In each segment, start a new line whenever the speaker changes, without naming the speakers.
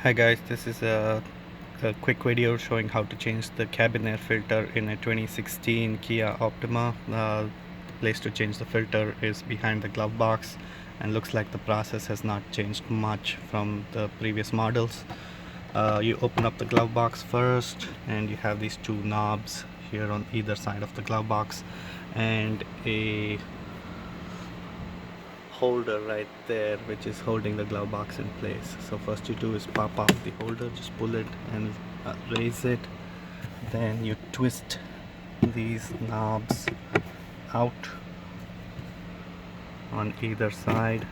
Hi guys, this is a quick video showing how to change the cabin air filter in a 2016 Kia Optima. The place to change the filter is behind the glove box, and looks like the process has not changed much from the previous models. You open up the glove box first, and you have these two knobs here on either side of the glove box and a holder right there which is holding the glove box in place. So first you do is pop off the holder, just pull it and raise it, then you twist these knobs out on either side.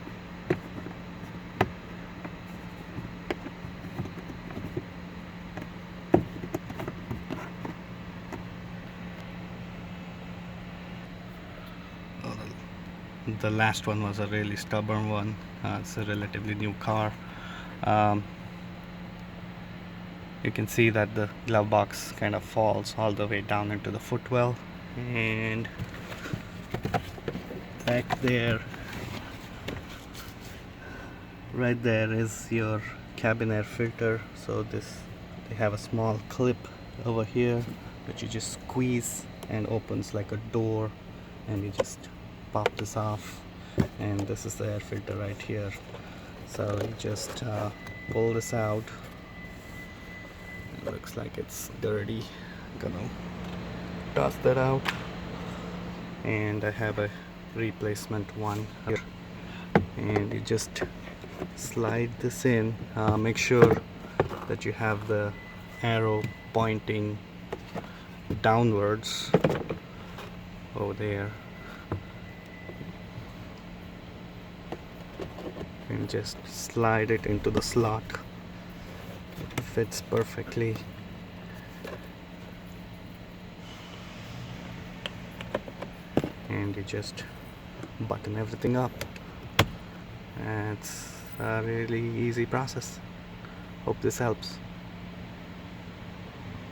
The last one was a really stubborn one. It's a relatively new car. um, you can see that the glove box kind of falls all the way down into the footwell, and back there, right there is your cabin air filter. So they have a small clip over here that you just squeeze and opens like a door, and you just pop this off, and this is the air filter right here. So you just pull this out. It looks like it's dirty. Gonna toss that out, and I have a replacement one here, and you just slide this in. Make sure that you have the arrow pointing downwards over there, and just slide it into the slot. It fits perfectly. And you just button everything up. And it's a really easy process. Hope this helps.